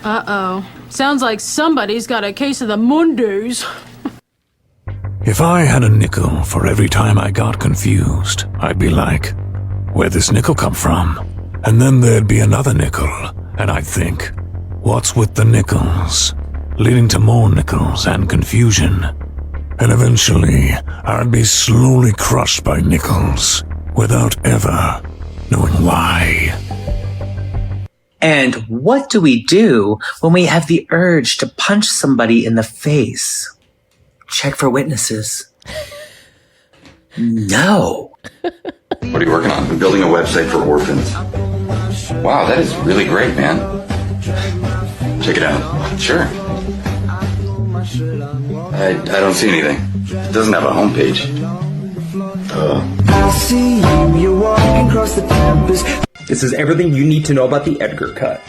Uh-oh. Sounds like somebody's got a case of the Mondays. If I had a nickel for every time I got confused, I'd be like, where'd this nickel come from? And then there'd be another nickel, and I'd think, what's with the nickels? Leading to more nickels and confusion. And eventually, I'd be slowly crushed by nickels, without ever knowing why. And what do we do when we have the urge to punch somebody in the face? Check for witnesses. No. What are you working on? I'm building a website for orphans. Wow, that is really great, man. Check it out. Sure. I don't see anything. It doesn't have a homepage. I see you walking across the campus. This is everything you need to know about the Edgar cut.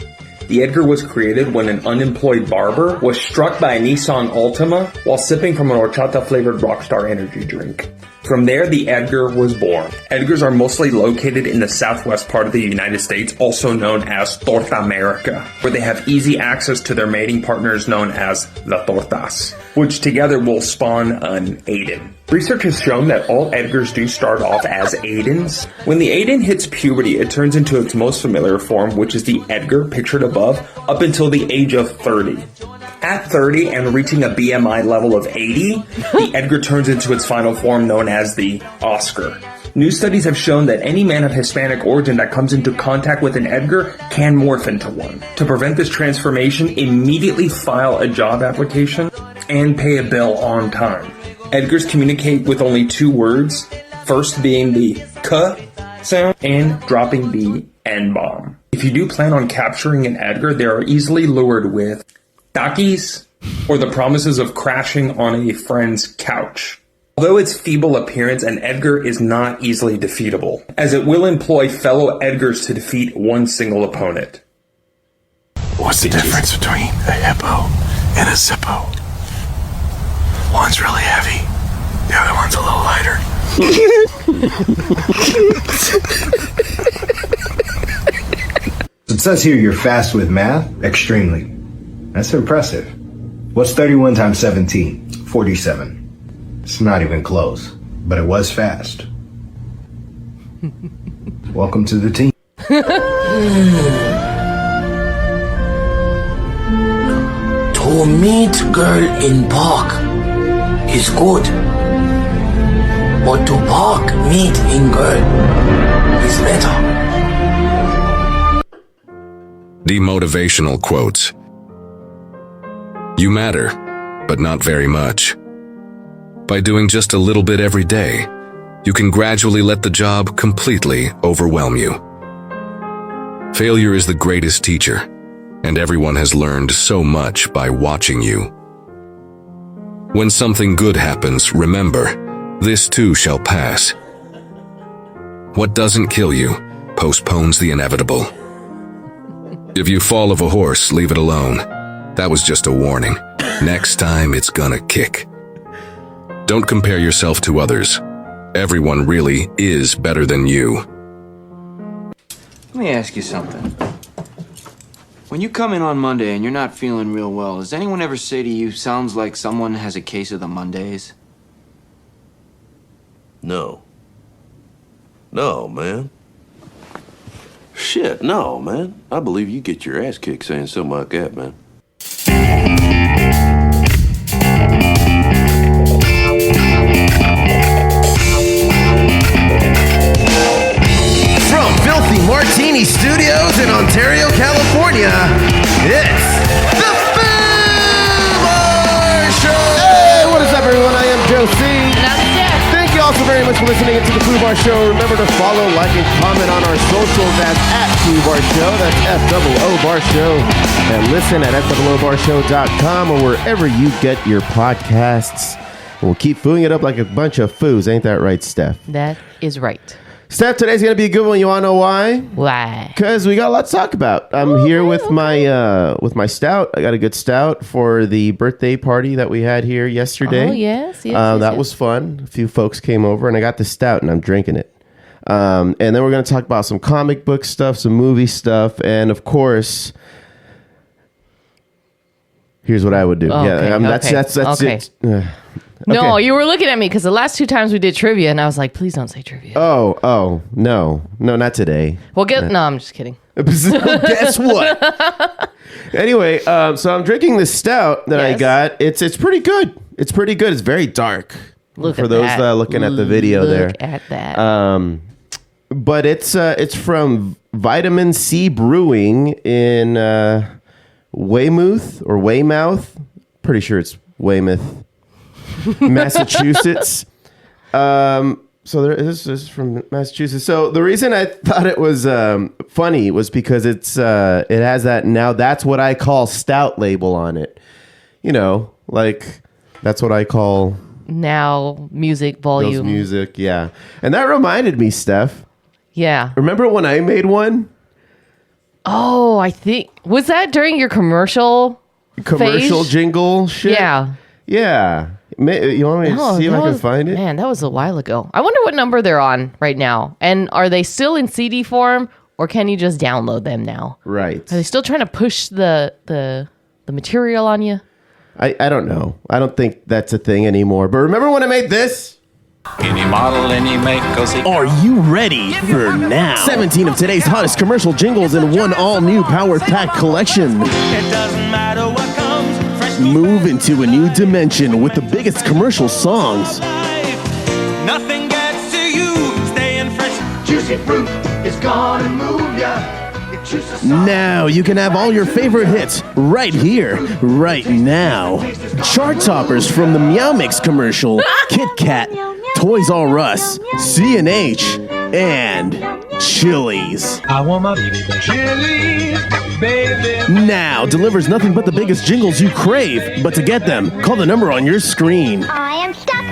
The Edgar was created when an unemployed barber was struck by a Nissan Altima while sipping from an horchata-flavored Rockstar energy drink. From there, the Edgar was born. Edgars are mostly located in the southwest part of the United States, also known as Torta America, where they have easy access to their mating partners known as the tortas, which together will spawn an Aiden. Research has shown that all Edgars do start off as Aidens. When the Aiden hits puberty, it turns into its most familiar form, which is the Edgar pictured above, up until the age of 30. At 30 and reaching a BMI level of 80, the Edgar turns into its final form known as the Oscar. New studies have shown that any man of Hispanic origin that comes into contact with an Edgar can morph into one. To prevent this transformation, immediately file a job application and pay a bill on time. Edgars communicate with only two words, first being the K sound and dropping the N-bomb. If you do plan on capturing an Edgar, they are easily lured with Takis or the promises of crashing on a friend's couch. Although its feeble appearance, an Edgar is not easily defeatable, as it will employ fellow Edgars to defeat one single opponent. What's the difference between a hippo and a zippo? One's really heavy, the other one's a little lighter. It says here you're fast with math. Extremely. That's impressive. What's 31 times 17? 47. It's not even close, but it was fast. Welcome to the team. To meet girl in park is good, but to park meet in girl is better. Demotivational quotes. You matter, but not very much. By doing just a little bit every day, you can gradually let the job completely overwhelm you. Failure is the greatest teacher, and everyone has learned so much by watching you. When something good happens, remember, this too shall pass. What doesn't kill you postpones the inevitable. If you fall off a horse, leave it alone. That was just a warning. Next time, it's gonna kick. Don't compare yourself to others. Everyone really is better than you. Let me ask you something. When you come in on Monday and you're not feeling real well, does anyone ever say to you, sounds like someone has a case of the Mondays? No. No, man. Shit, no, man. I believe you get your ass kicked saying something like that, man. From Filthy Martini Studios in Ontario, California, it's the Foo Bar Show! Hey, what is up, everyone? I am Joe C. And I'm Steph. Thank you all so very much for listening to the Foo Bar Show. Remember to follow, like, and comment on our socials at Foo Bar Show. That's FOO Bar Show. And listen at FOOBarshow.com or wherever you get your podcasts. We'll keep fooing it up like a bunch of foos. Ain't that right, Steph? That is right. Steph, today's going to be a good one. You want to know why? Why? Because we got a lot to talk about. I'm here with my stout. I got a good stout for the birthday party that we had here yesterday. Oh, yes. That was fun. A few folks came over, and I got the stout, and I'm drinking it. And then we're going to talk about some comic book stuff, some movie stuff, and, of course, Here's what I would do. That's okay. it. No, you were looking at me because the last 2 times we did trivia, and I was like, please don't say trivia. Oh, no, not today. Well, no, I'm just kidding. Guess what? Anyway, so I'm drinking this stout that I got. It's pretty good. It's pretty good. It's very dark. Look for at those that. looking at the video there. Look at that. But it's from Vitamin C Brewing in Weymouth or Weymouth. Pretty sure it's Weymouth, Massachusetts. So this is from Massachusetts. So the reason I thought it was funny was because it has that now that's what I call stout label on it. You know, like that's what I call now music volume. Those music, yeah. And that reminded me, Steph. Yeah. Remember when I made one? Oh, I think was that during your commercial phase? Jingle shit? Yeah. Yeah. You want me to see if I can find it? Man, that was a while ago. I wonder what number they're on right now. And are they still in CD form or can you just download them now? Right. Are they still trying to push the material on you? I don't know. I don't think that's a thing anymore. But remember when I made this? Any model, any make, Are you ready for now? 17 of today's hottest commercial jingles in one all-new Power Pack collection. It doesn't matter what comes. Move into a new dimension with the biggest commercial songs. Nothing gets to you. Staying fresh. Juicy fruit is gonna move ya. Now you can have all your favorite hits right here, right now. Chart toppers from the Meow Mix commercial, Kit Kat, Toys R Us, C&H, and Chili's. I want my Chili's, baby. Now delivers nothing but the biggest jingles you crave, but to get them, call the number on your screen. I am stuck on...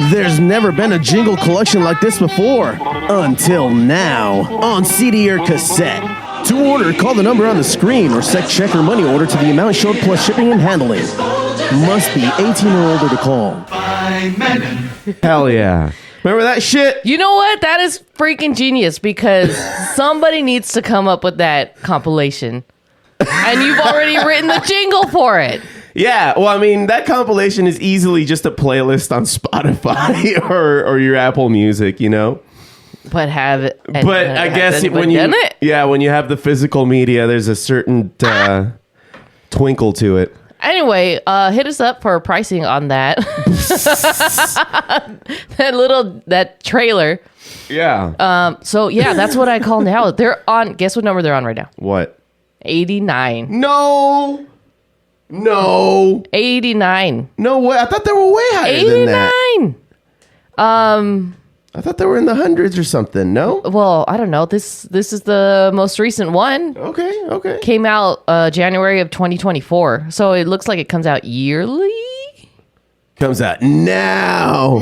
There's never been a jingle collection like this before. Until now. On CD or cassette. To order, call the number on the screen or set check or money order to the amount showed plus shipping and handling. Must be 18 or older to call. Hell yeah. Remember that shit? You know what? That is freaking genius because somebody needs to come up with that compilation. And you've already written the jingle for it. Yeah, well, I mean, that compilation is easily just a playlist on Spotify or your Apple Music, you know? But have it. But I guess when you have the physical media, there's a certain twinkle to it. Anyway, hit us up for pricing on that. that trailer. Yeah. So yeah, that's what I call now. They're on. Guess what number they're on right now? What? 89. No. 89. No way. I thought they were way higher than that. I thought they were in the hundreds or something. No. Well, I don't know. This is the most recent one. Okay. Came out January of 2024. So it looks like it comes out yearly. Comes out now.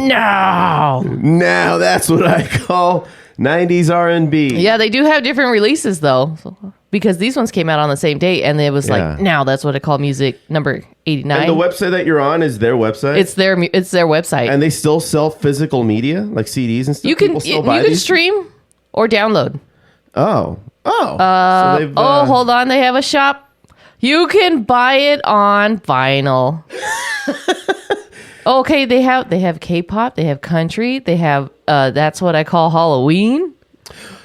Now that's what I call 90s R&B. Yeah, they do have different releases though. Because these ones came out on the same date, and it was like, now that's what I call music number 89. And the website that you're on is their website? It's their website. And they still sell physical media, like CDs and stuff? You can stream or download. Oh. So hold on. They have a shop. You can buy it on vinyl. Okay, they have K-pop, they have country, they have that's what I call Halloween.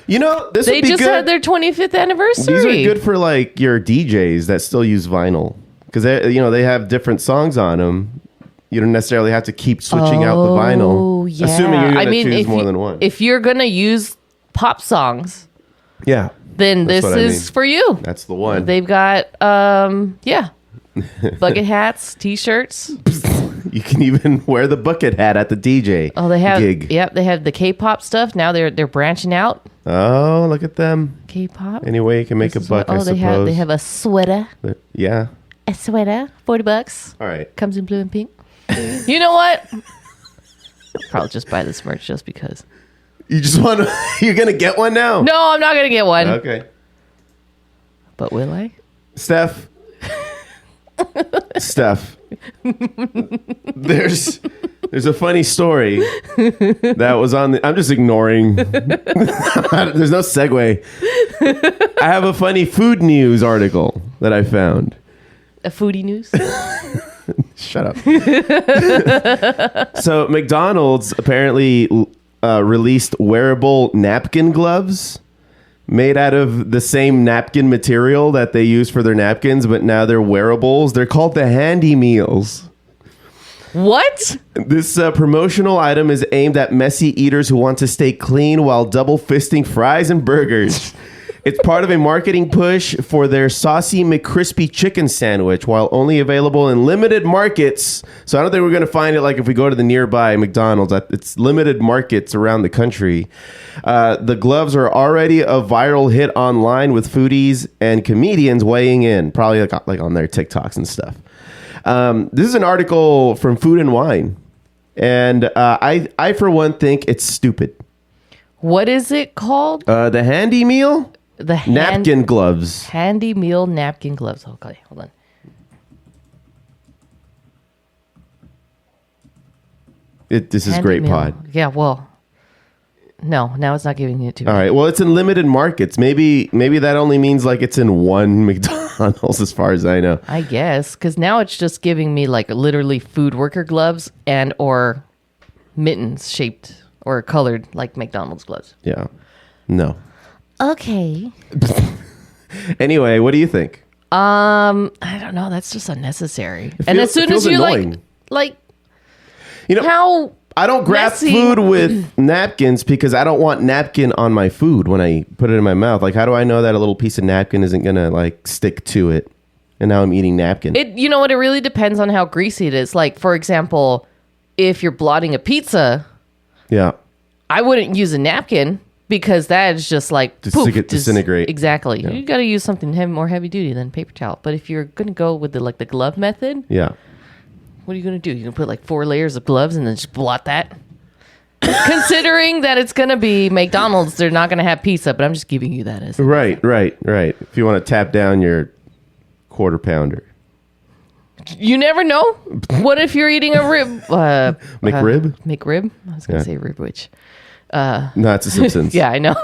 You know, they just had their 25th anniversary. These are good for like your DJs that still use vinyl because they have different songs on them. You don't necessarily have to keep switching out the vinyl. Yeah. Assuming you're going to choose more than one. If you're going to use pop songs, yeah, then this is for you. That's the one. They've got bucket hats, t-shirts. You can even wear the bucket hat at the DJ. Oh, they have gig. Yep, they have the K-pop stuff. Now they're branching out. Oh, look at them. K-pop. Any way you can make a buck, I suppose. They have a sweater. Yeah. A sweater, $40. All right. Comes in blue and pink. You know what? Probably just buy this merch just because. You just want to... You're going to get one now? No, I'm not going to get one. Okay. But will I? Steph. There's a funny story that was on the... I'm just ignoring. There's no segue. I have a funny food news article that I found. A foodie news. Shut up. So McDonald's apparently released wearable napkin gloves made out of the same napkin material that they use for their napkins, but now they're wearables. They're called the Handy Meals. What? This promotional item is aimed at messy eaters who want to stay clean while double fisting fries and burgers. It's part of a marketing push for their Saucy McCrispy chicken sandwich, while only available in limited markets. So I don't think we're going to find it like if we go to the nearby McDonald's. It's limited markets around the country. The gloves are already a viral hit online with foodies and comedians weighing in, probably like on their TikToks and stuff. This is an article from Food and Wine, and I for one think it's stupid. What is it called? The Handy Meal? The napkin gloves. Handy Meal napkin gloves. Okay, hold on. This is great, pod. Yeah, well, no, now it's not giving it to me. All right, well, it's in limited markets. Maybe that only means like it's in one McDonald's, as far as I know. I guess, because now it's just giving me like literally food worker gloves and or mittens shaped or colored like McDonald's gloves. Yeah. No. Okay. Anyway, what do you think? I don't know. That's just unnecessary. And as soon as you annoying. like, you know, how I don't grab messy. food with napkins because I don't want napkin on my food when I put it in my mouth. Like, how do I know that a little piece of napkin isn't gonna like stick to it? And now I'm eating napkin. You know what? It really depends on how greasy it is. Like, for example, if you're blotting a pizza, yeah, I wouldn't use a napkin. Because that is just like disintegrate. Exactly. Yeah. You got to use something more heavy duty than paper towel. But if you're going to go with the glove method, yeah, what are you going to do? You're going to put like 4 layers of gloves and then just blot that? Considering that it's going to be McDonald's, they're not going to have pizza, but I'm just giving you that as right. If you want to tap down your quarter pounder. You never know. What if you're eating a rib? McRib? McRib? I was going to say rib, which... no, it's a Simpsons. Yeah, I know.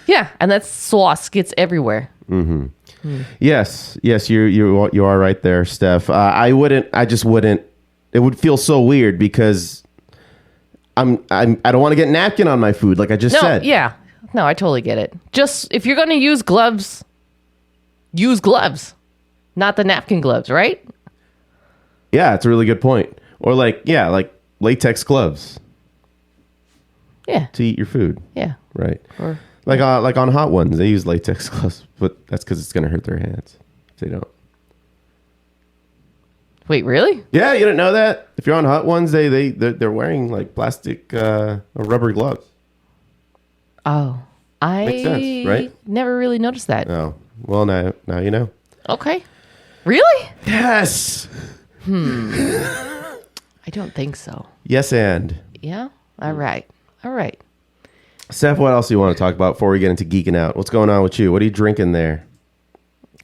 Yeah, and that sauce gets everywhere. Mm-hmm. Yes, you are right there, Steph. I just wouldn't. It would feel so weird because I don't want to get napkin on my food, like I just said. Yeah, no, I totally get it. Just if you're going to use gloves, use gloves, not the napkin gloves, right? Yeah, it's a really good point. Or like latex gloves. Yeah. To eat your food. Yeah. Right. Or like on Hot Ones, they use latex gloves, but that's because it's going to hurt their hands if they don't. Wait, really? Yeah, you didn't know that? If you're on Hot Ones, they're wearing like plastic or rubber gloves. Oh, Makes sense, right? Never really noticed that. Oh, well, now you know. Okay. Really? Yes. I don't think so. Yes, and. Yeah? All right. Steph, what else do you want to talk about before we get into Geeking Out? What's going on with you? What are you drinking there?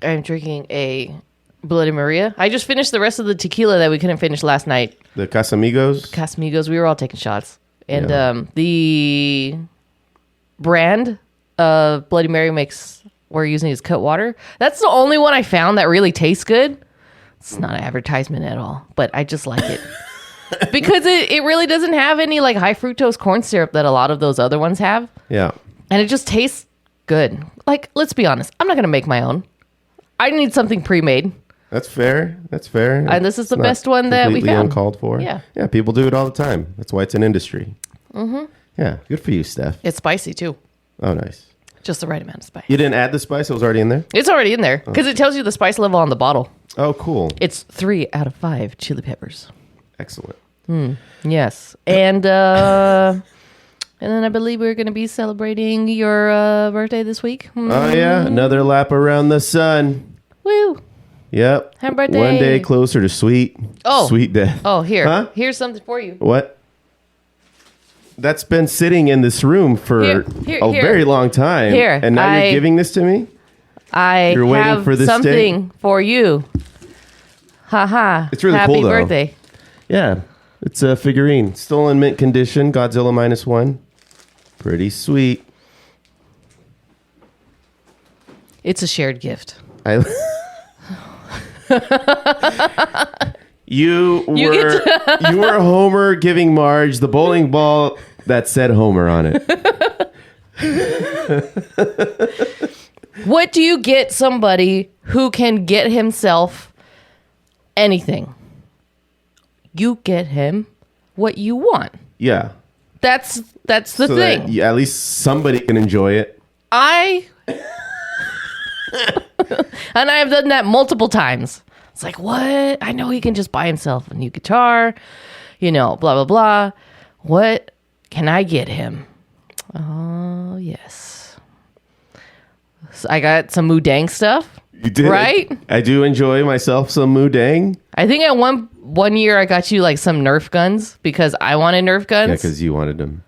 I'm drinking a Bloody Maria. I just finished the rest of the tequila that we couldn't finish last night. The Casamigos? Casamigos. We were all taking shots. And the brand of Bloody Mary we're using is Cutwater. That's the only one I found that really tastes good. It's not an advertisement at all, but I just like it. Because it really doesn't have any like high fructose corn syrup that a lot of those other ones have. Yeah. And it just tastes good. Like, let's be honest. I'm not going to make my own. I need something pre-made. That's fair. And this is the best one that we completely found. Uncalled for. Yeah. Yeah, people do it all the time. That's why it's an industry. Mm-hmm. Yeah, good for you, Steph. It's spicy too. Oh, nice. Just the right amount of spice. You didn't add the spice? It was already in there? It's already in there because it tells you the spice level on the bottle. Oh, cool. It's 3 out of 5 chili peppers. Excellent. Yes. And then I believe we're going to be celebrating your birthday this week. Oh, yeah. Another lap around the sun. Woo. Yep. Happy birthday. One day closer to sweet death. Oh, here. Huh? Here's something for you. What? That's been sitting in this room for a very long time. Here. And now you're giving this to me? You're waiting have for this something day? For you. Haha. It's really Happy cool, though. birthday. Yeah. It's a figurine. Still in mint condition. Godzilla -1. Pretty sweet. It's a shared gift. You were Homer giving Marge the bowling ball that said Homer on it. What do you get somebody who can get himself anything? You get him what you want. Yeah. That's the so thing. That, at least somebody can enjoy it. And I have done that multiple times. It's like, what? I know he can just buy himself a new guitar, blah, blah, blah. What can I get him? Oh, yes. So I got some Mudang stuff. You did? Right? I do enjoy myself some Mudang. I think at one year I got you like some Nerf guns because I wanted Nerf guns. Yeah, because you wanted them.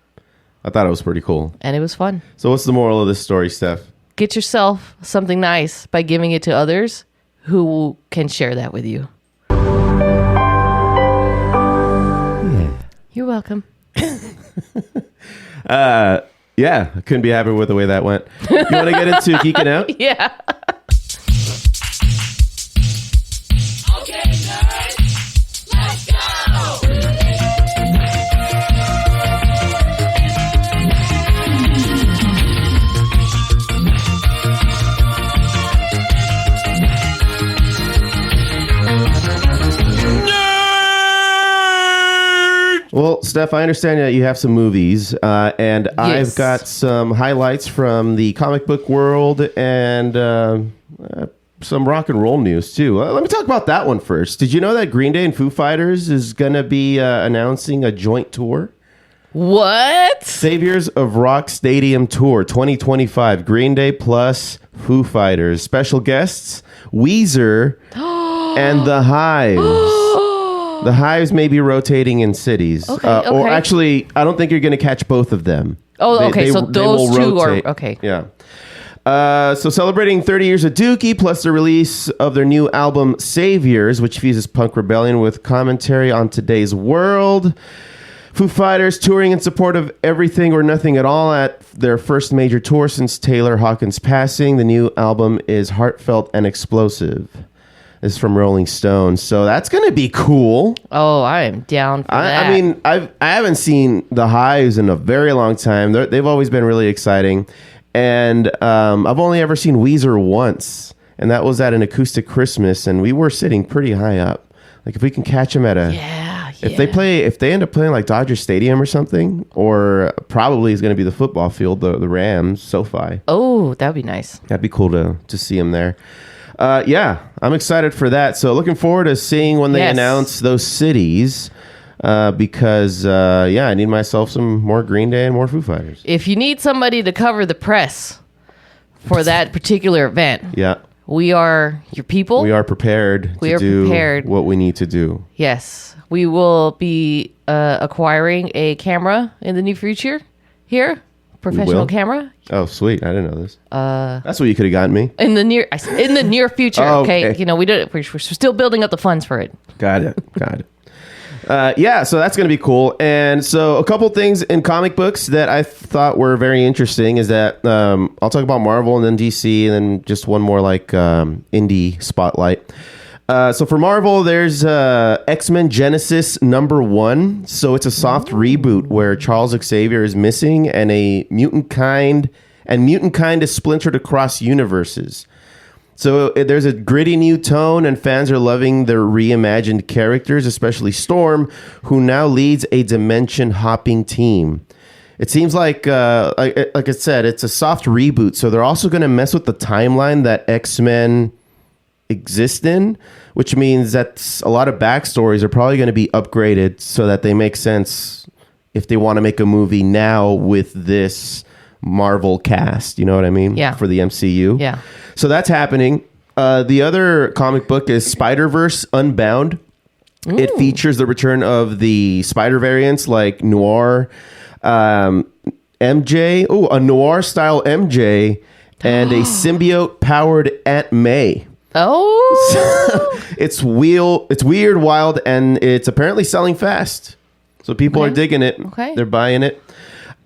I thought it was pretty cool. And it was fun. So what's the moral of this story, Steph? Get yourself something nice by giving it to others who can share that with you. Yeah. You're welcome. Yeah, I couldn't be happier with the way that went. You want to get into Geeking Out? Yeah. Okay, nerds, let's go! Well, Steph, I understand that you have some movies, and Yes. I've got some highlights from the comic book world and some rock and roll news, too. Let me talk about that one first. Did you know that Green Day and Foo Fighters is going to be announcing a joint tour? What? Saviors of Rock Stadium Tour 2025. Green Day plus Foo Fighters. Special guests, Weezer and The Hives. The Hives may be rotating in cities. Okay. Or actually, I don't think you're going to catch both of them. Oh, okay. So those two are... Okay. Yeah. So celebrating 30 years of Dookie, plus the release of their new album, Saviors, which fuses punk rebellion with commentary on today's world. Foo Fighters touring in support of Everything or Nothing at All at their first major tour since Taylor Hawkins' passing. The new album is heartfelt and explosive. This is from Rolling Stone. So that's going to be cool. Oh, I am down for that. I mean, I haven't seen The Hives in a very long time. They've always been really exciting. And I've only ever seen Weezer once. And that was at an acoustic Christmas. And we were sitting pretty high up. Like if we can catch them at a... If they end up playing like Dodger Stadium or something, or probably is going to be the football field, the Rams, SoFi. Oh, that would be nice. That'd be cool to see them there. Yeah, I'm excited for that. So looking forward to seeing when they announce those cities. Because I need myself some more Green Day and more Foo Fighters. If you need somebody to cover the press for that particular event, we are your people. We are prepared to do what we need to do. Yes. We will be acquiring a camera in the near future here. Professional camera. Oh, sweet. I didn't know this. That's what you could have gotten me. In the near future. Oh, okay. We're still building up the funds for it. Got it. So that's going to be cool. And so a couple things in comic books that I thought were very interesting is that I'll talk about Marvel and then DC and then just one more like indie spotlight. So for Marvel, there's X-Men Genesis #1. So it's a soft reboot where Charles Xavier is missing and a mutant kind is splintered across universes. So there's a gritty new tone, and fans are loving their reimagined characters, especially Storm, who now leads a dimension-hopping team. It seems like I said, it's a soft reboot, so they're also going to mess with the timeline that X-Men exist in, which means that a lot of backstories are probably going to be upgraded so that they make sense if they want to make a movie now with this Marvel cast. You know what I mean? Yeah. For the MCU. Yeah. So that's happening. The other comic book is Spider-Verse Unbound. Ooh. It features the return of the Spider variants like Noir, MJ. Oh, a Noir-style MJ and a symbiote-powered Aunt May. Oh. It's weird, wild, and it's apparently selling fast. So people are digging it. Okay. They're buying it.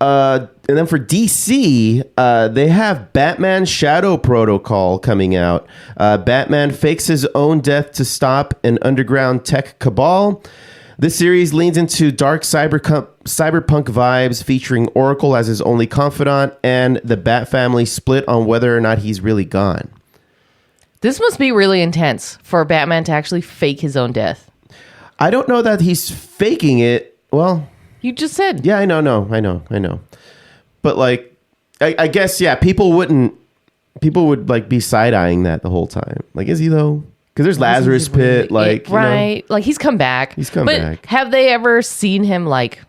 And then for DC, they have Batman Shadow Protocol coming out. Batman fakes his own death to stop an underground tech cabal. This series leans into dark cyberpunk vibes, featuring Oracle as his only confidant, and the Bat family split on whether or not he's really gone. This must be really intense for Batman to actually fake his own death. I don't know that he's faking it. Well, you just said. Yeah, I know. But like, I guess, yeah, people would like be side-eyeing that the whole time. Like, is he though? Because there's Lazarus Pit, like, right? Like, he's come back. But have they ever seen him like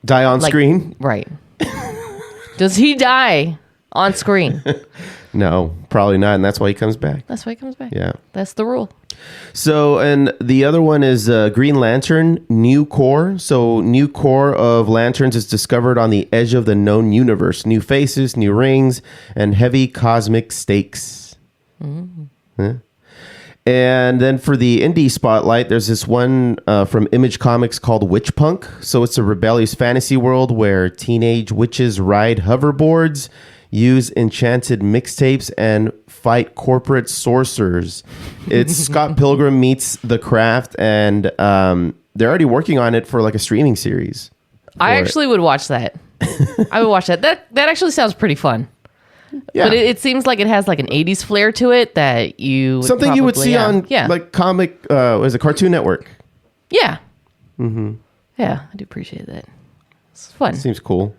die on screen? Right. Does he die on screen? No, probably not, and that's why he comes back. That's why he comes back. Yeah, that's the rule. So, and the other one is Green Lantern, New Core. So, new core of lanterns is discovered on the edge of the known universe. New faces, new rings, and heavy cosmic stakes. Huh? And then for the indie spotlight, there's this one from Image Comics called Witchpunk. So it's a rebellious fantasy world where teenage witches ride hoverboards, use enchanted mixtapes, and fight corporate sorcerers. It's Scott Pilgrim meets The Craft, and they're already working on it for like a streaming series. I actually would watch that. I would watch that. That actually sounds pretty fun. Yeah. But it seems like it has like an 80s flair to it that you would something you would see on like comic is a Cartoon Network. Yeah. Mm-hmm. Yeah, I do appreciate that. It's fun. Seems cool.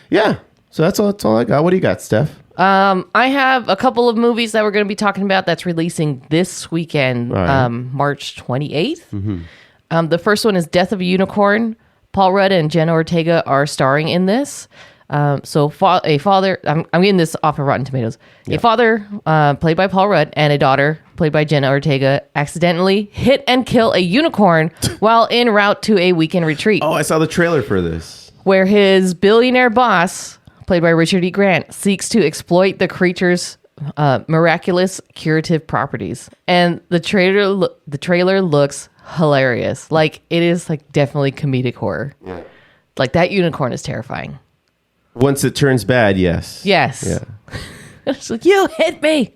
Yeah. So that's all I got. What do you got, Steph? I have a couple of movies that we're going to be talking about that's releasing this weekend, right. March 28th. Mm-hmm. The first one is Death of a Unicorn. Paul Rudd and Jenna Ortega are starring in this. So a father, I'm getting this off of Rotten Tomatoes. Yeah. A father, played by Paul Rudd, and a daughter, played by Jenna Ortega, accidentally hit and kill a unicorn while en route to a weekend retreat. Oh, I saw the trailer for this. Where his billionaire boss, played by Richard E. Grant, seeks to exploit the creature's miraculous curative properties. And the trailer looks hilarious. Like, it is like definitely comedic horror. Yeah. Like, that unicorn is terrifying. Once it turns bad, yes. Yes. Yeah. It's like, you hit me.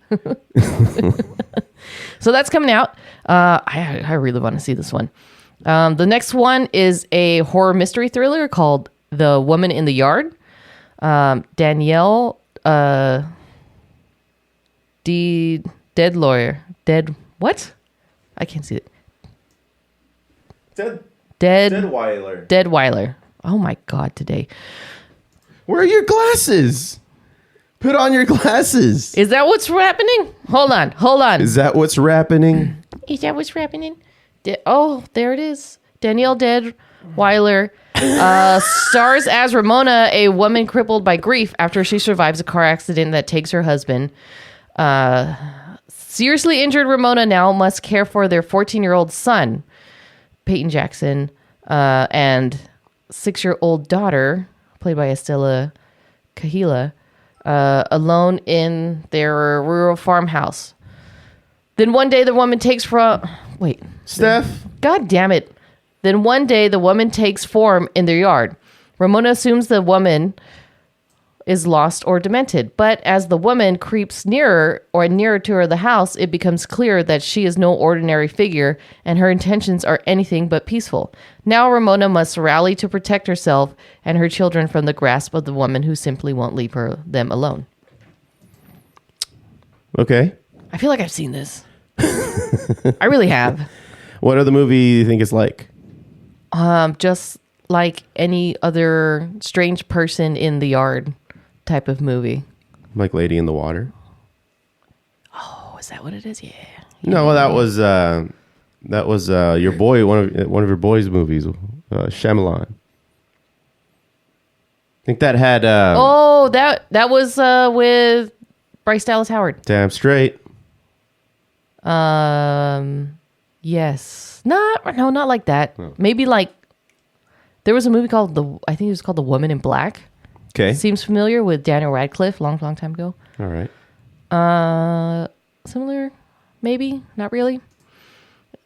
So that's coming out. I really want to see this one. The next one is a horror mystery thriller called The Woman in the Yard. Danielle, dead lawyer. Dead, what? I can't see it. Deadweiler. Deadweiler. Oh my God, today. Where are your glasses? Put on your glasses. Is that what's happening? Hold on. Is that what's happening? Is that what's happening? Oh, there it is. Danielle Deadweiler stars as Ramona, a woman crippled by grief after she survives a car accident that takes her husband. Seriously injured Ramona now must care for their 14-year-old son, Peyton Jackson, and 6-year-old daughter, played by Estella Kahila, alone in their rural farmhouse. Then one day the woman takes Steph. God damn it. Then one day the woman takes form in their yard. Ramona assumes the woman is lost or demented, but as the woman creeps nearer to her the house, it becomes clear that she is no ordinary figure and her intentions are anything but peaceful. Now Ramona must rally to protect herself and her children from the grasp of the woman who simply won't leave them alone. Okay. I feel like I've seen this. I really have. What other movie do you think it's like? Just like any other strange person in the yard type of movie. Like Lady in the Water? Oh, is that what it is? Yeah. No, well, that was your boy, one of your boys' movies, Shyamalan. I think that had. That was with Bryce Dallas Howard. Damn straight. Yes. No, not like that. Oh. Maybe like there was a movie called I think it was called The Woman in Black. Okay. Seems familiar with Daniel Radcliffe, long time ago. All right. Similar, maybe, not really.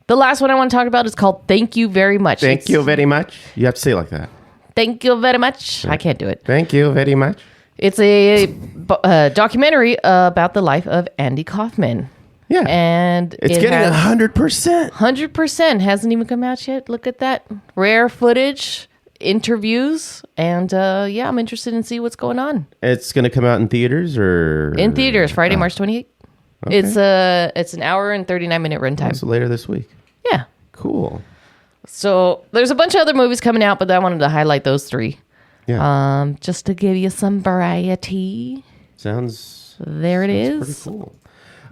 The last one I want to talk about is called Thank You Very Much. Thank you very much. You have to say it like that. Thank you very much. I can't do it. Thank you very much. It's a documentary about the life of Andy Kaufman. Yeah. And it's getting 100%. 100%. Hasn't even come out yet. Look at that. Rare footage, interviews, and I'm interested in see what's going on. It's going to come out in theaters or? In theaters, Friday, March 28th. Okay. It's an hour and 39-minute runtime. So later this week. Yeah. Cool. So there's a bunch of other movies coming out, but I wanted to highlight those 3. Yeah. Just to give you some variety. There it is. Pretty cool.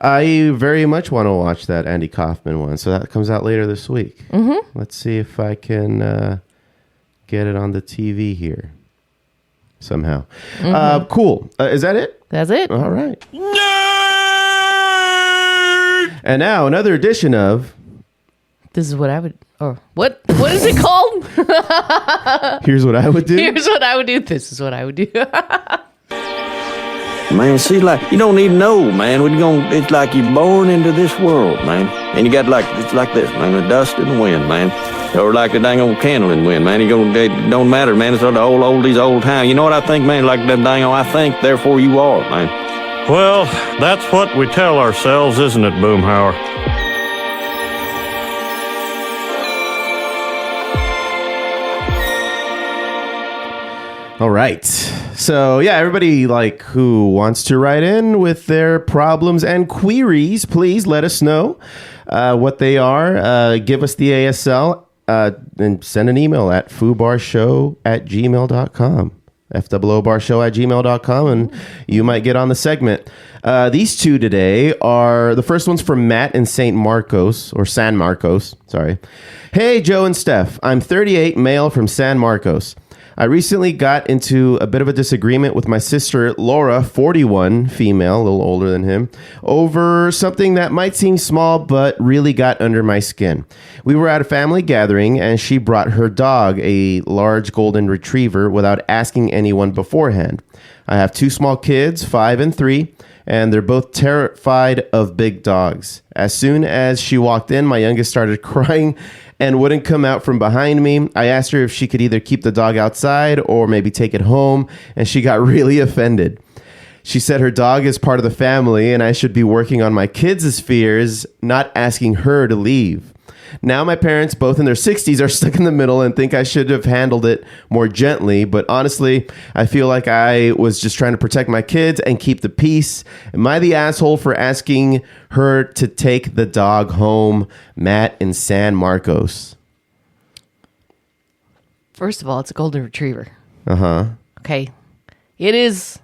I very much want to watch that Andy Kaufman one. So that comes out later this week. Mm-hmm. Let's see if I can get it on the TV here somehow. Mm-hmm. Cool. Is that it? That's it. All right. And now another edition of This is what I would... Or what is it called? Here's what I would do. Here's what I would do. This is what I would do. Man, see, like, you don't even know, man. It's like you're born into this world, man. And you got it's like this, man, the dust and the wind, man. Or like the dang old candle in the wind, man. It don't matter, man. It's all the oldies, old time. You know what I think, man? Like them dang old, I think, therefore you are, man. Well, that's what we tell ourselves, isn't it, Boomhauer? All right. So, yeah, everybody who wants to write in with their problems and queries, please let us know what they are. Give us the ASL and send an email at foobarshow@gmail.com. FOObarshow@gmail.com, and you might get on the segment. These 2 today are, the first one's from Matt in San Marcos. Sorry. Hey, Joe and Steph. I'm 38, male from San Marcos. I recently got into a bit of a disagreement with my sister, Laura, 41, female, a little older than him, over something that might seem small but really got under my skin. We were at a family gathering and she brought her dog, a large golden retriever, without asking anyone beforehand. I have 2 small kids, 5 and 3, and they're both terrified of big dogs. As soon as she walked in, my youngest started crying and wouldn't come out from behind me. I asked her if she could either keep the dog outside or maybe take it home, and she got really offended. She said her dog is part of the family and I should be working on my kids' fears, not asking her to leave. Now my parents, both in their 60s, are stuck in the middle and think I should have handled it more gently. But honestly, I feel like I was just trying to protect my kids and keep the peace. Am I the asshole for asking her to take the dog home? Matt in San Marcos. First of all, it's a golden retriever. Uh-huh. Okay. It is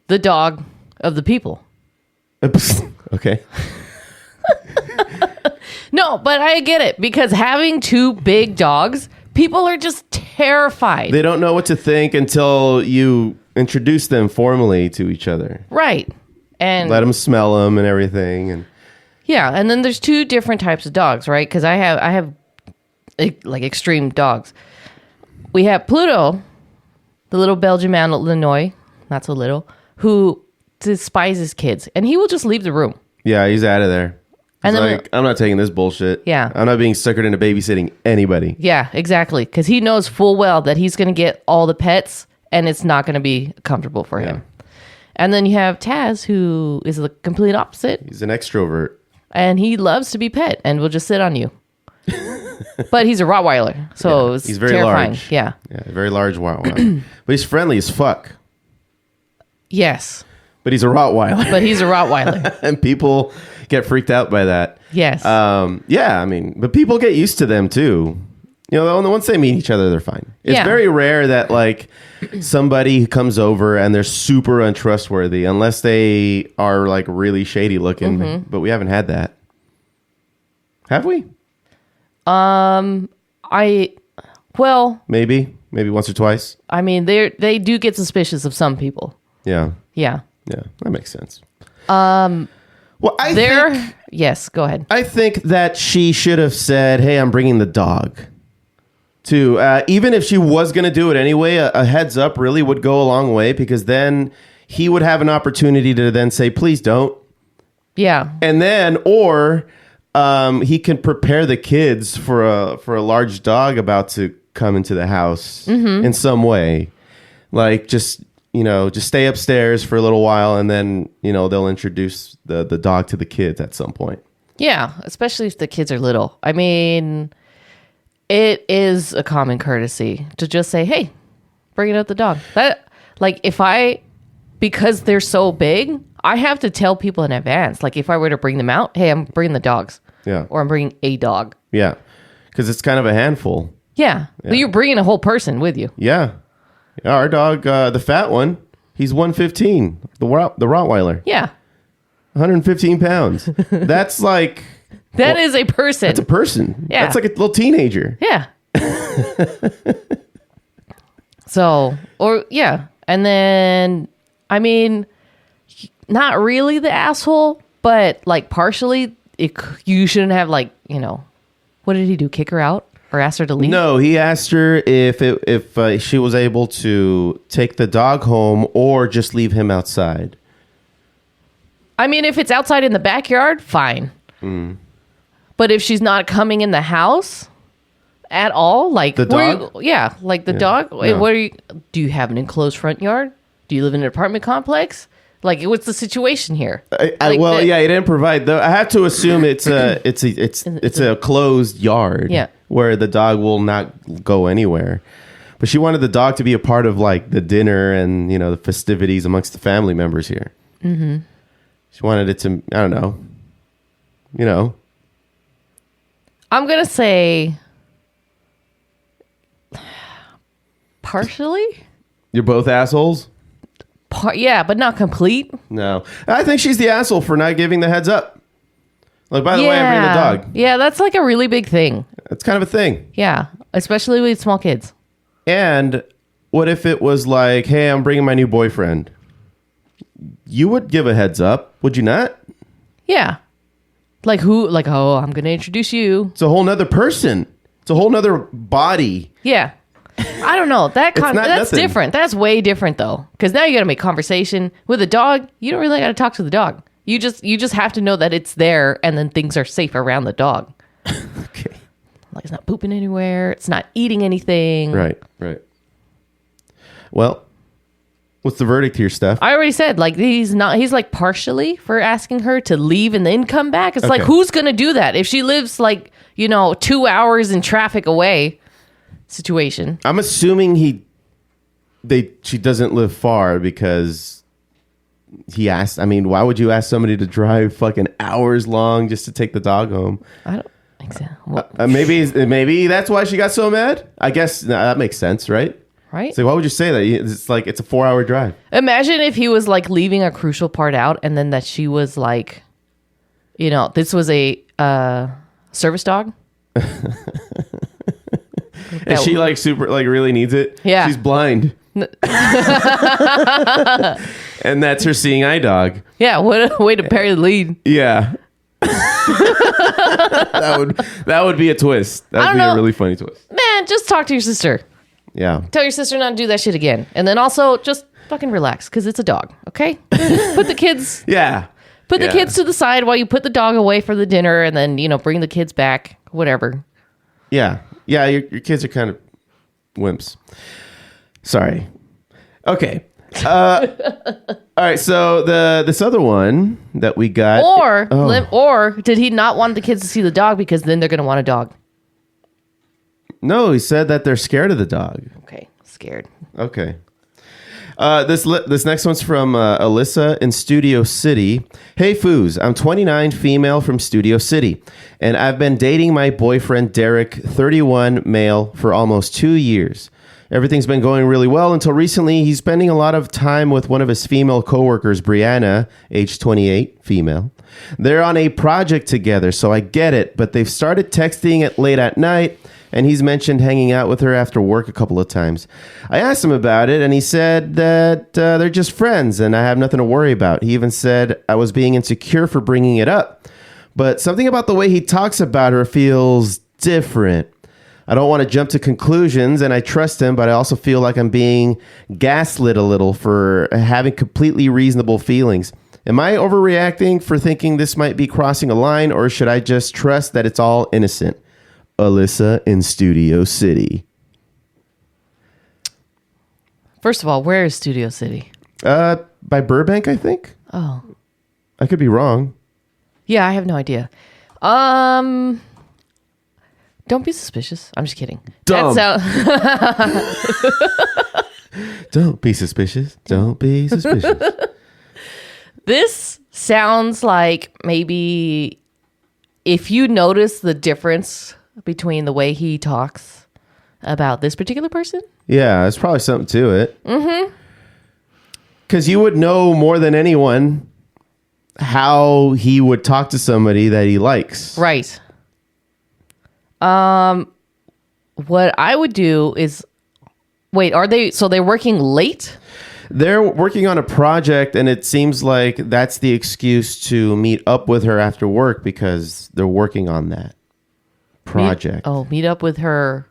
the dog of the people. Okay. No, but I get it, because having 2 big dogs, people are just terrified. They don't know what to think until you introduce them formally to each other. Right. And let them smell them and everything. And yeah, and then there's 2 different types of dogs, right? Because I have extreme dogs. We have Pluto, the little Belgian Malinois, not so little, who despises kids, and he will just leave the room. Yeah, he's out of there. He's And then like, I'm not taking this bullshit. Yeah. I'm not being suckered into babysitting anybody. Yeah, exactly. Because he knows full well that he's going to get all the pets, and it's not going to be comfortable for him. And then you have Taz, who is the complete opposite. He's an extrovert. And he loves to be pet and will just sit on you. But he's a Rottweiler, so it's he's very terrifying. large. Yeah. Very large Rottweiler. But he's friendly as fuck. Yes. But he's a Rottweiler. But he's a Rottweiler. And people get freaked out by that. Yes. Yeah, I mean, but people get used to them too. You know, once they meet each other, they're fine. It's very rare that somebody comes over and they're super untrustworthy unless they are really shady looking. Mm-hmm. But we haven't had that. Have we? Maybe once or twice. I mean, they do get suspicious of some people. Yeah. Yeah. Yeah, that makes sense. Well, yes, go ahead. I think that she should have said, "Hey, I'm bringing the dog." Even if she was going to do it anyway, a heads up really would go a long way, because then he would have an opportunity to then say, "Please don't." Yeah. And then, or he can prepare the kids for a large dog about to come into the house in some way. Like just stay upstairs for a little while, and then, they'll introduce the dog to the kids at some point. Yeah, especially if the kids are little. I mean, it is a common courtesy to just say, hey, bring out the dog. That, like, because they're so big, I have to tell people in advance. Like, if I were to bring them out, hey, I'm bringing the dogs. Yeah. Or I'm bringing a dog. Yeah. Because it's kind of a handful. Yeah. But you're bringing a whole person with you. Yeah. Our dog, the fat one, he's 115, the Rottweiler. Yeah. 115 pounds. That's like... That is a person. That's a person. Yeah. That's like a little teenager. Yeah. And then, I mean, not really the asshole, but like partially, you shouldn't have what did he do? Kick her out or ask her to leave? No, he asked her if she was able to take the dog home or just leave him outside. I mean, if it's outside in the backyard, fine. But if she's not coming in the house at all, like the dog, dog. No. What are you? Do you have an enclosed front yard? Do you live in an apartment complex? Like, what's the situation here? He didn't provide though. I have to assume it's a closed yard. Yeah. Where the dog will not go anywhere. But she wanted the dog to be a part of like the dinner and the festivities amongst the family members here. Mm-hmm. She wanted it to, I don't know. I'm gonna say partially. You're both assholes? But not complete. No. I think she's the asshole for not giving the heads up. Like, by the way, I'm bringing the dog. Yeah, that's like a really big thing. It's kind of a thing. Yeah, especially with small kids. And what if it was like, hey, I'm bringing my new boyfriend? You would give a heads up, would you not? Yeah. Like who? Like, oh, I'm going to introduce you. It's a whole nother person. It's a whole nother body. Yeah. I don't know. That's nothing. different. That's way different, though. Because now you got to make conversation. With a dog, you don't really got to talk to the dog. You just have to know that it's there, and then things are safe around the dog. Okay. Like, it's not pooping anywhere. It's not eating anything. Right. Well, what's the verdict here, Steph? I already said, like, he's like partially for asking her to leave and then come back. It's like, who's going to do that? If she lives like, 2 hours in traffic away situation. I'm assuming she doesn't live far because he asked. I mean, why would you ask somebody to drive fucking hours long just to take the dog home? I don't think so. Maybe that's why she got so mad. I guess that makes sense, right? Right. So why would you say that? It's like it's a 4-hour drive. Imagine if he was like leaving a crucial part out, and then that she was like, this was a service dog. And she like super like really needs it. Yeah. She's blind. And that's her seeing eye dog. Yeah, what a way to bury the lead. Yeah. that would be a twist. That would be a really funny twist. Man, just talk to your sister. Yeah. Tell your sister not to do that shit again. And then also just fucking relax, because it's a dog, okay? Put the kids Put the kids to the side while you put the dog away for the dinner, and then, bring the kids back, whatever. Yeah. Yeah, your kids are kind of wimps. Sorry. Okay. All right, so this other one that we got... Or did he not want the kids to see the dog because then they're going to want a dog? No, he said that they're scared of the dog. Okay, scared. Okay. This next one's from Alyssa in Studio City. Hey, Foos, I'm 29, female from Studio City, and I've been dating my boyfriend, Derek, 31, male, for almost 2 years. Everything's been going really well until recently. He's spending a lot of time with one of his female coworkers, Brianna, age 28, female. They're on a project together, so I get it, but they've started texting at late at night, and he's mentioned hanging out with her after work a couple of times. I asked him about it, and he said that they're just friends, and I have nothing to worry about. He even said I was being insecure for bringing it up. But something about the way he talks about her feels different. I don't want to jump to conclusions, and I trust him, but I also feel like I'm being gaslit a little for having completely reasonable feelings. Am I overreacting for thinking this might be crossing a line, or should I just trust that it's all innocent? Alyssa in Studio City. First of all, where is Studio City? By Burbank, I think. Oh. I could be wrong. Yeah, I have no idea. Don't be suspicious. I'm just kidding. Dumb. That Don't be suspicious. Don't be suspicious. This sounds like maybe if you notice the difference between the way he talks about this particular person. Yeah, there's probably something to it. Mm-hmm. Because you would know more than anyone how he would talk to somebody that he likes. Right. What I would do is, wait, so they're working late? They're working on a project, and it seems like that's the excuse to meet up with her after work because they're working on that project. Meet up with her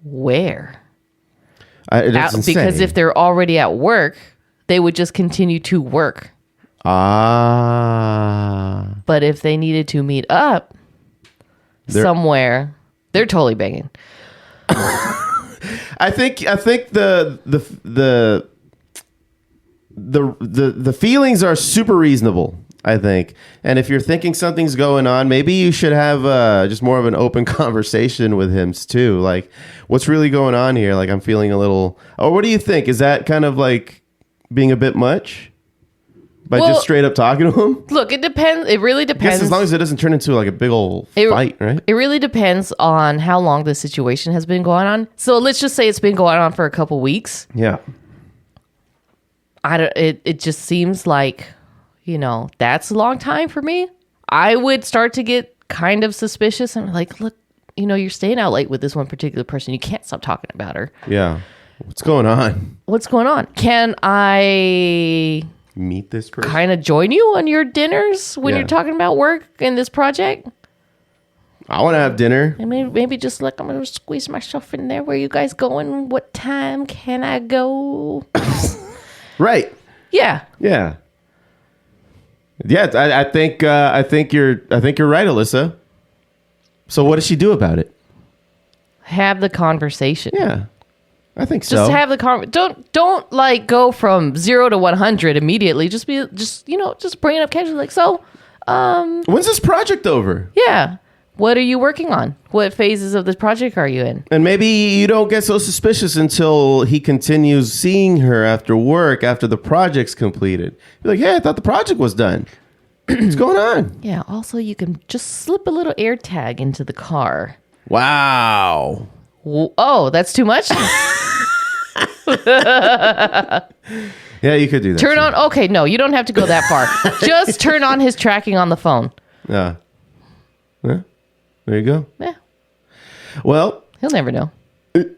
where? It doesn't because say. if they're already at work, they would just continue to work. Ah. But if they needed to meet up somewhere, they're totally banging. I think the feelings are super reasonable, I think. And if you're thinking something's going on, maybe you should have just more of an open conversation with him too. Like, what's really going on here? Like, I'm feeling a little... Or what do you think? Is that kind of like being a bit much? By just straight up talking to him? Look, it depends. It really I depends. guess as long as it doesn't turn into like a big old fight, right? It really depends on how long the situation has been going on. So let's just say it's been going on for a couple weeks. Yeah. It just seems like, that's a long time for me. I would start to get kind of suspicious and like, look, you're staying out late with this one particular person. You can't stop talking about her. Yeah. What's going on? What's going on? Can I meet this person? Kind of join you on your dinners when you're talking about work and this project? I want to have dinner. And maybe just like, I'm going to squeeze myself in there. Where you guys going? What time can I go? Right. Yeah. Yeah. Yeah, I think you're right, Alyssa. So what does she do about it? Have the conversation. Yeah. I think so. Just have the don't like go from 0 to 100 immediately. Just bring it up casually. Like, so, when's this project over? Yeah. What are you working on? What phases of this project are you in? And maybe you don't get so suspicious until he continues seeing her after work, after the project's completed. You're like, hey, I thought the project was done. What's going on? Yeah. Also, you can just slip a little air tag into the car. Wow. Oh, that's too much? Yeah, you could do that. Turn on. Okay, no, you don't have to go that far. Just turn on his tracking on the phone. Yeah. Yeah. There you go. Yeah. Well, he'll never know. Because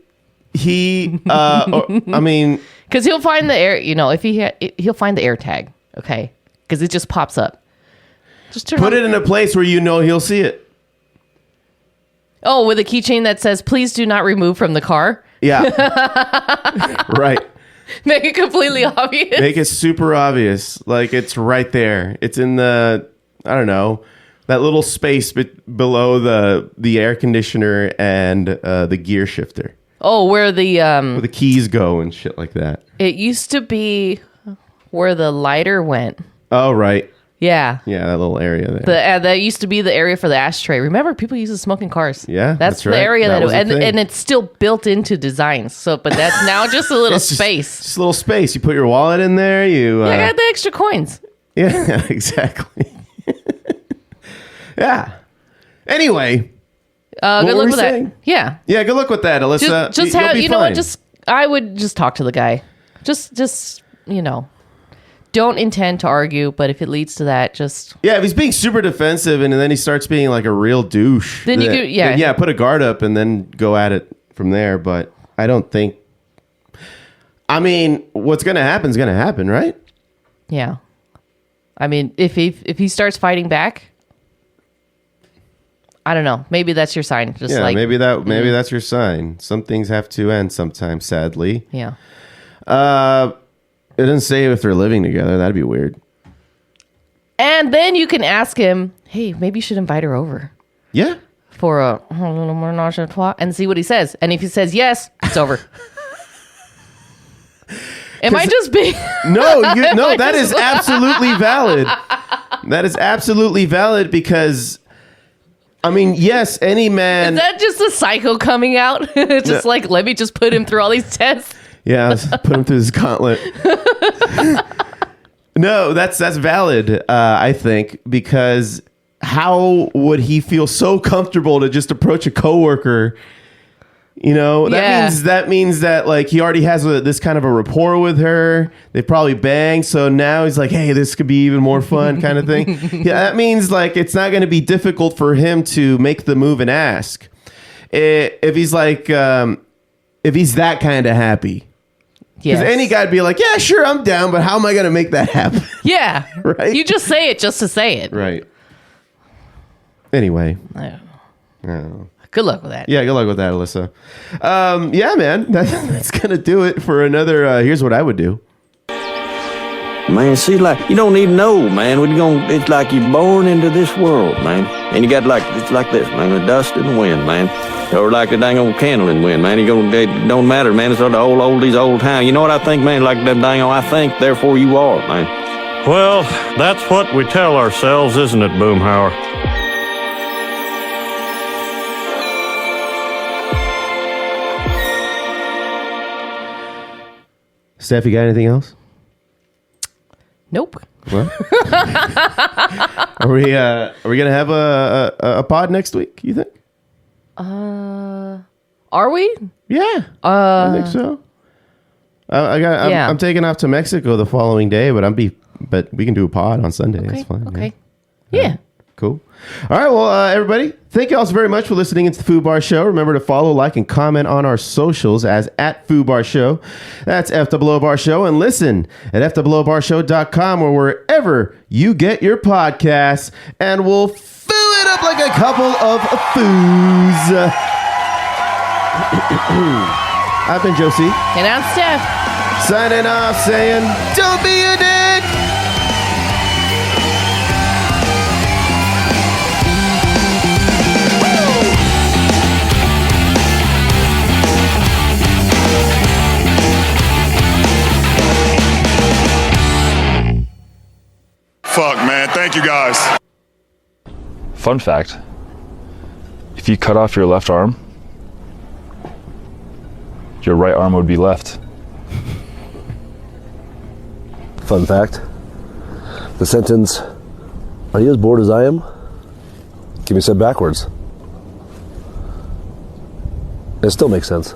he'll find the air. If he'll find the air tag. Okay, because it just pops up. Just put it in a place where he'll see it. Oh, with a keychain that says, "Please do not remove from the car." Yeah. Right. Make it completely obvious. Make it super obvious. Like it's right there. It's in the, I don't know, that little space below the air conditioner and the gear shifter. Oh, where the keys go and shit like that. It used to be where the lighter went. Oh, right. Yeah. Yeah, that little area there. That used to be the area for the ashtray. Remember, people used to smoke in cars. Yeah, that's the right. area and it's still built into designs. So, but that's now just a little space. Just a little space. You put your wallet in there. I got the extra coins. Yeah, exactly. Yeah. Anyway, good luck with that. Yeah. Yeah, good luck with that, Alyssa. Just have I would just talk to the guy. Just don't intend to argue, but if it leads to that, just... Yeah, if he's being super defensive and then he starts being like a real douche, then you could, put a guard up and then go at it from there. But I don't think... I mean, what's going to happen is going to happen, right? Yeah. I mean, if he starts fighting back, I don't know. Maybe that's your sign. Maybe that's your sign. Some things have to end sometimes, sadly. Yeah. It doesn't say if they're living together. That'd be weird. And then you can ask him, hey, maybe you should invite her over. Yeah. For a little menage a trois and see what he says. And if he says yes, it's over. Am I just being... No, that is absolutely valid. That is absolutely valid because, I mean, yes, any man... Is that just a psycho coming out? Just like, let me just put him through all these tests? Yeah, let's put him through this gauntlet. No, that's valid, I think, because how would he feel so comfortable to just approach a coworker? You know, that means that like he already has this kind of a rapport with her. They probably banged, so now he's like, hey, this could be even more fun, kind of thing. Yeah, that means like it's not going to be difficult for him to make the move and ask. If he's like, if he's that kind of happy. Because any guy'd be like, yeah, sure, I'm down, but how am I going to make that happen? Yeah. Right? You just say it just to say it. Right. Anyway. I don't know. Good luck with that. Yeah, good luck with that, Alyssa. Yeah, man, that's gonna do it for another. Here's what I would do. Man, see, like, you don't even know, man. It's like you're born into this world, man. And you got it's like this, man, the dust and the wind, man. Or like the dang old candle in the wind, man. It don't matter, man. It's all the old town. You know what I think, man? Like them dang old, I think, therefore you are, man. Well, that's what we tell ourselves, isn't it, Boomhauer? Steph, you got anything else? Nope. Well, are we gonna have a pod next week? You think? Are we? Yeah. I think so. I'm taking off to Mexico the following day, but we can do a pod on Sunday. Okay. That's fine. Okay. Yeah. Cool. All right. Well, everybody, thank you all so very much for listening into the Foo Bar Show. Remember to follow, like, and comment on our socials as @FooBarShow. That's FOO Bar Show. And listen at FOOBarshow.com or wherever you get your podcasts. And we'll foo it up like a couple of foos. I've been Josie. And I'm Steph. Signing off saying, don't be a dick. Fuck, man. Thank you, guys. Fun fact, if you cut off your left arm, your right arm would be left. Fun fact, the sentence, are you as bored as I am, can be said backwards. It still makes sense.